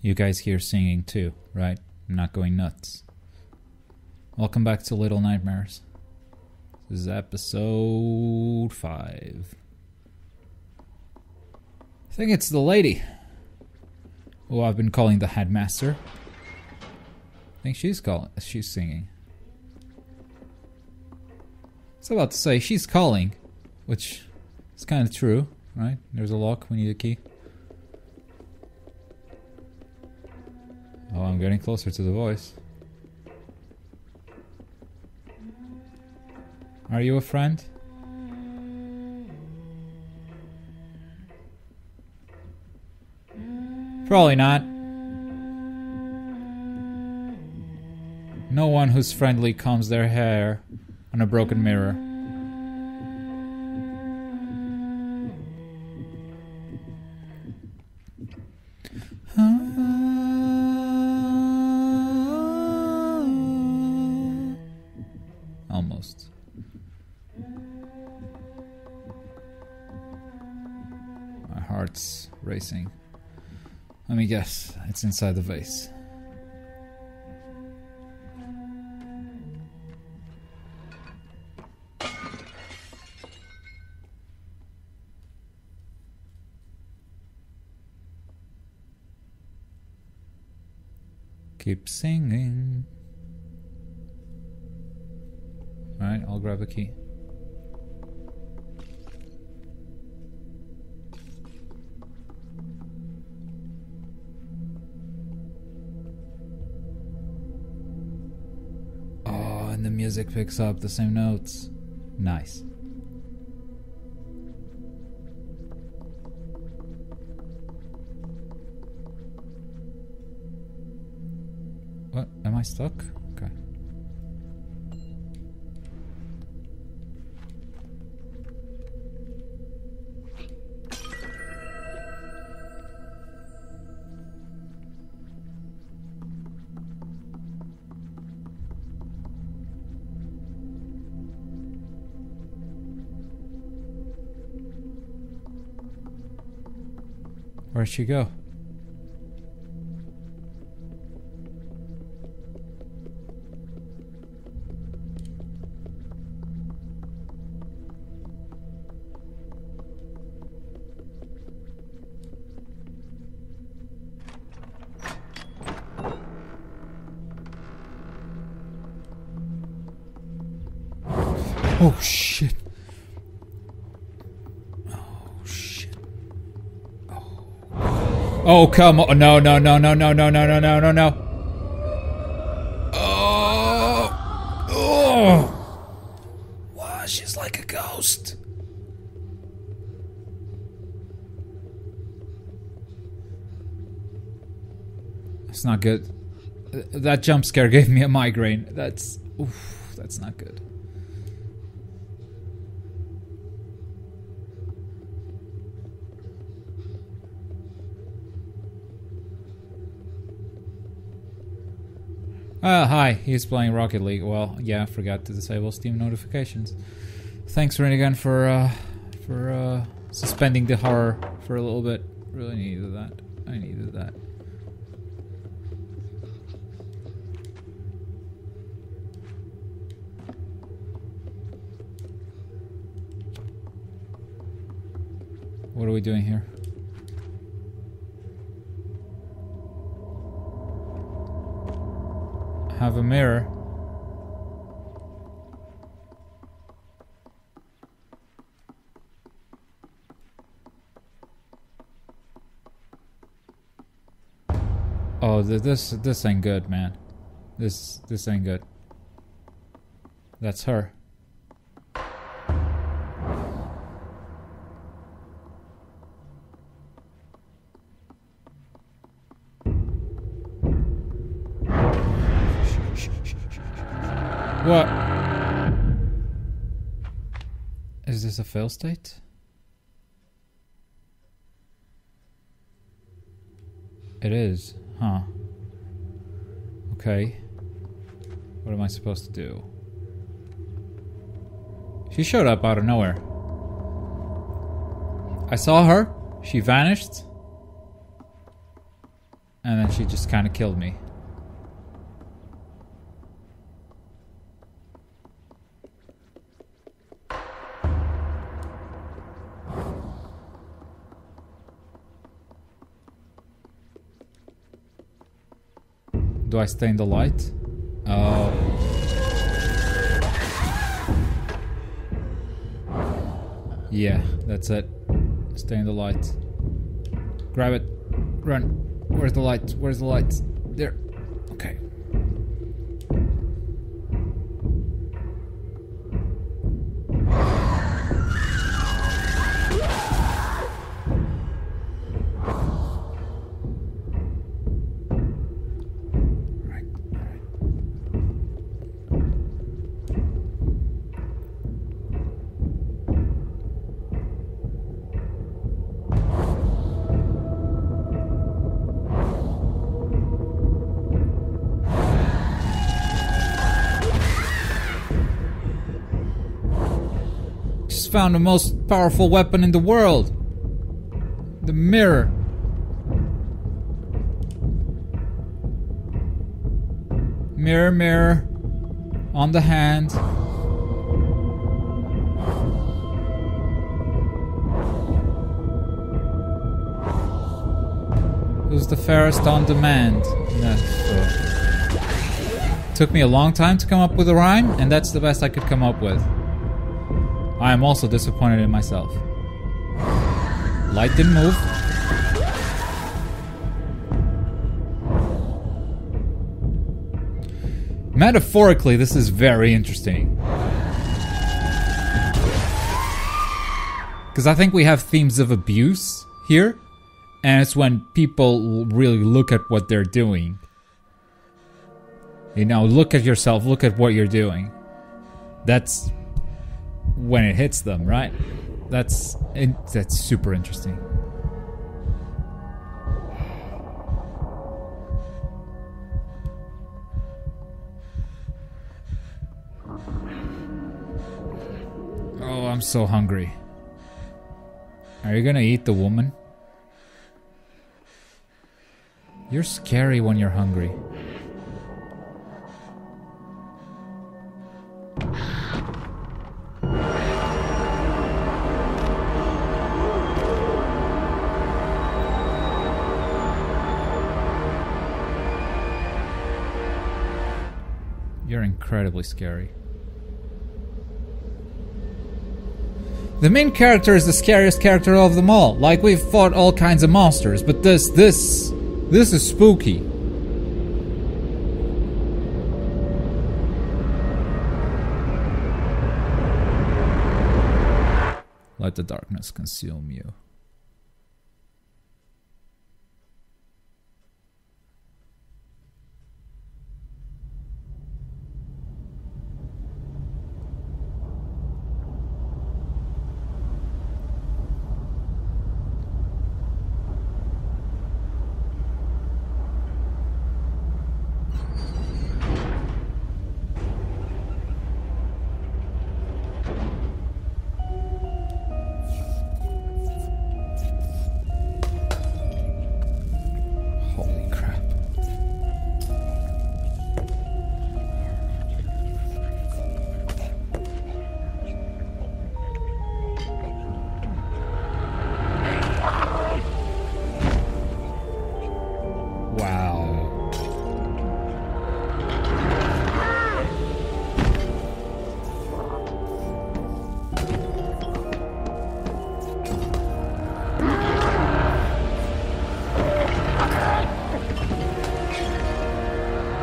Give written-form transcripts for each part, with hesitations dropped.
You guys hear singing too, right? I'm not going nuts. Welcome back to Little Nightmares. This is episode 5. I think it's the lady who I've been calling the headmaster. I think she's singing. I was about to say she's calling, which is kind of true, right? There's a lock, we need a key. Oh, I'm getting closer to the voice. Are you a friend? Probably not. No one who's friendly combs their hair on a broken mirror. Almost. My heart's racing. Let me guess, it's inside the vase. Keep singing. Alright, I'll grab a key. Oh, and the music picks up the same notes. Nice. What? Am I stuck? Okay. Where'd she go? Oh shit. Oh shit. Oh come on. No. Oh. Wow, she's like a ghost. That's not good. That jump scare gave me a migraine. That's not good. Hi, he's playing Rocket League. Well, yeah, I forgot to disable Steam notifications. Thanks, Renigan, for suspending the horror for a little bit. Really needed that. I needed that. What are we doing here? Have a mirror. Oh, this ain't good, man. This ain't good. That's her. What? Is this a fail state? It is, huh? Okay. What am I supposed to do? She showed up out of nowhere. I saw her. She vanished. And then she just kind of killed me. Do I stay in the light? Oh. Yeah, that's it. Stay in the light. Grab it. Run. Where's the light? Where's the light? There. Okay. Found the most powerful weapon in the world. The mirror. Mirror, mirror. On the hand. Who's the fairest on demand? Took me a long time to come up with a rhyme, and that's the best I could come up with. I am also disappointed in myself. Light didn't move. Metaphorically, this is very interesting. Because I think we have themes of abuse here. And it's when people really look at what they're doing. You know, look at yourself, look at what you're doing. That's when it hits them, right? That's super interesting. Oh, I'm so hungry. Are you gonna eat the woman? You're scary when you're hungry. You're incredibly scary. The main character is the scariest character of them all. Like, we've fought all kinds of monsters, but this is spooky. Let the darkness consume you.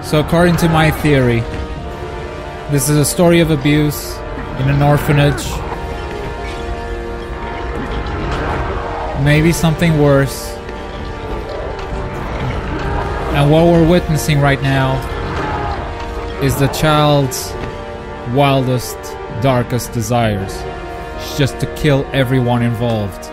So according to my theory, this is a story of abuse in an orphanage. Maybe something worse. And what we're witnessing right now is the child's wildest, darkest desires. It's just to kill everyone involved.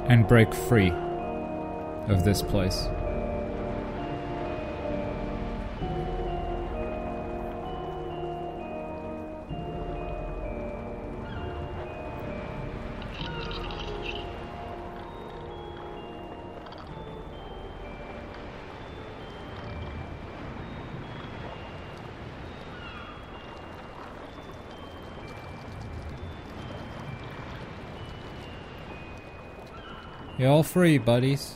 and break free of this place. You're all free, buddies.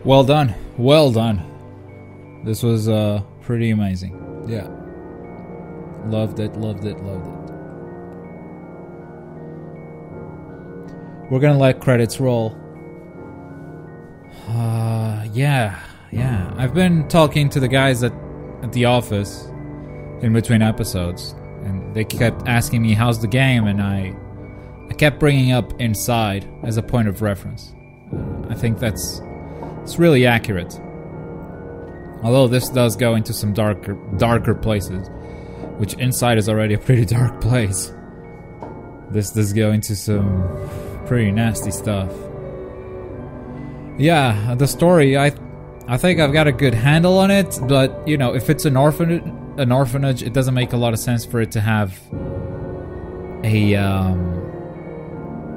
Well done. Well done. This was pretty amazing. Yeah. Loved it, loved it, loved it. We're gonna let credits roll. Yeah. I've been talking to the guys at the office in between episodes, and they kept asking me how's the game, and I kept bringing up Inside as a point of reference. I think it's really accurate. Although this does go into some darker places, which Inside is already a pretty dark place. This does go into some pretty nasty stuff. Yeah, the story, I think I've got a good handle on it, but you know, if it's an orphanage, it doesn't make a lot of sense for it to have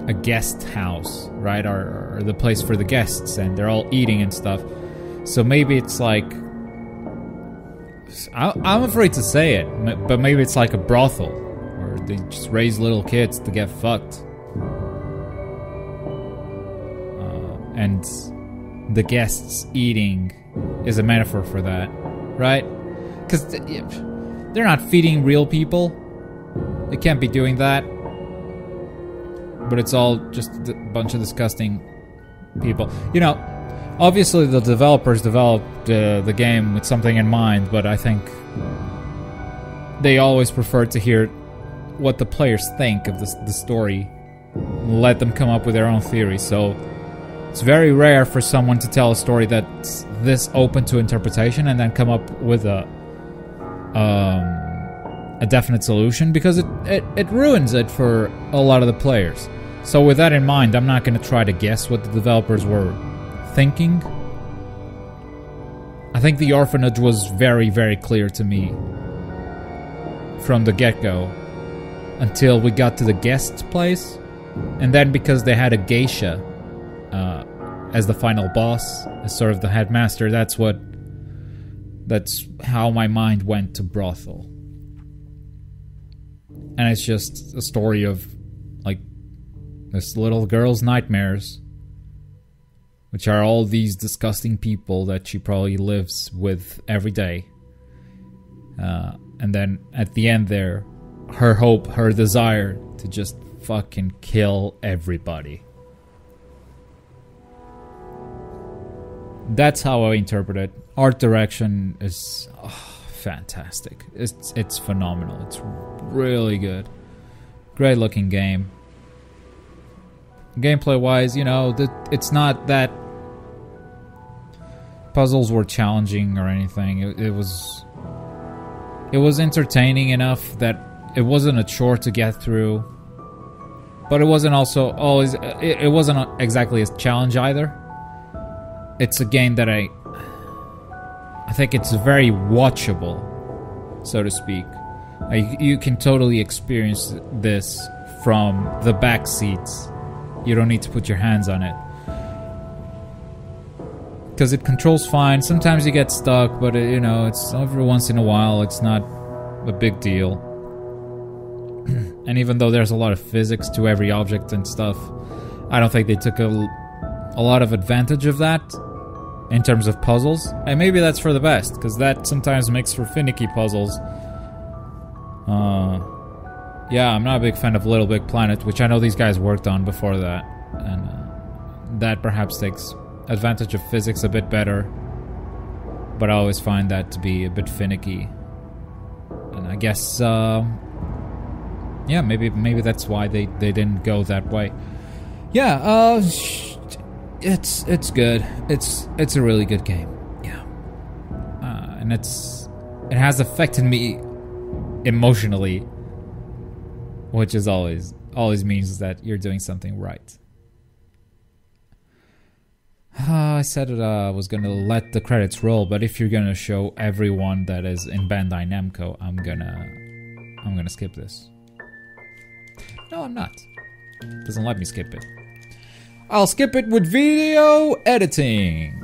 a guest house, right? Or the place for the guests, and they're all eating and stuff. So maybe it's like, I'm afraid to say it, but maybe it's like a brothel, or they just raise little kids to get fucked. And the guests eating is a metaphor for that, right? Because they're not feeding real people. They can't be doing that. But it's all just a bunch of disgusting people. You know, obviously the developers developed the game with something in mind, but I think they always prefer to hear what the players think of the story. Let them come up with their own theory. So it's very rare for someone to tell a story that's this open to interpretation and then come up with a definite solution, because it ruins it for a lot of the players. So with that in mind, I'm not going to try to guess what the developers were thinking. I think the orphanage was very, very clear to me from the get-go until we got to the guest place, and then because they had a geisha as the final boss, as sort of the headmaster, that's how my mind went to brothel. And it's just a story of like this little girl's nightmares, which are all these disgusting people that she probably lives with every day. And then at the end there, her hope, her desire to just fucking kill everybody. That's how I interpret it. Art direction is fantastic. It's phenomenal. It's really good. Great looking game. Gameplay wise, you know, it's not that puzzles were challenging or anything. It was entertaining enough that it wasn't a chore to get through, but it wasn't also always, it wasn't exactly a challenge either. It's a game that I think it's very watchable, so to speak. You can totally experience this from the back seats. You don't need to put your hands on it, because it controls fine. Sometimes you get stuck, but you know, it's every once in a while. It's not a big deal. And even though there's a lot of physics to every object and stuff, I don't think they took a lot of advantage of that in terms of puzzles. And maybe that's for the best, because that sometimes makes for finicky puzzles. Yeah, I'm not a big fan of Little Big Planet, which I know these guys worked on before that, and that perhaps takes advantage of physics a bit better, but I always find that to be a bit finicky. I guess, yeah, maybe that's why they didn't go that way. Yeah, it's good. It's a really good game. Yeah, and it has affected me emotionally, which is always means that you're doing something right. I said that I was gonna let the credits roll, but if you're gonna show everyone that is in Bandai Namco, I'm gonna skip this. No, I'm not. It doesn't let me skip it. I'll skip it with video editing.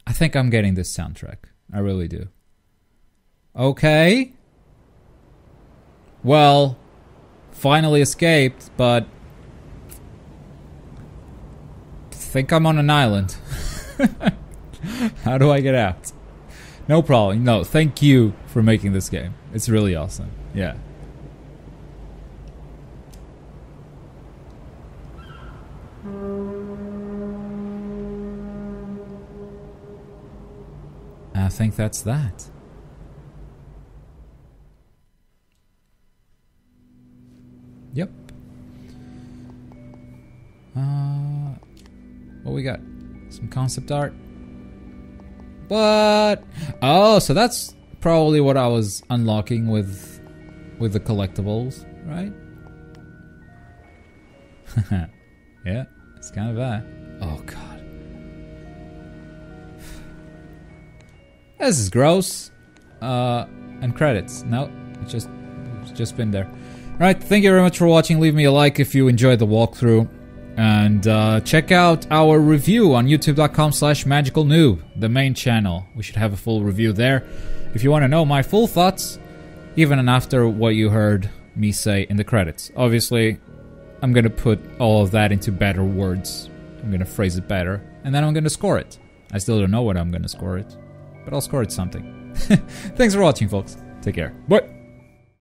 I think I'm getting this soundtrack. I really do. Okay. Well, finally escaped, but I think I'm on an island. How do I get out? No problem. No, thank you for making this game. It's really awesome. Yeah. I think that's that. Yep. What we got? Some concept art. But oh, so that's probably what I was unlocking with the collectibles, right? Yeah, it's kind of that. Oh god. This is gross. And credits. No, it's just been there. Alright, thank you very much for watching. Leave me a like if you enjoyed the walkthrough. And check out our review on youtube.com/Magical Noob, the main channel. We should have a full review there. If you want to know my full thoughts, even after what you heard me say in the credits. Obviously, I'm going to put all of that into better words. I'm going to phrase it better. And then I'm going to score it. I still don't know what I'm going to score it. But I'll score it something. Thanks for watching, folks. Take care. Bye!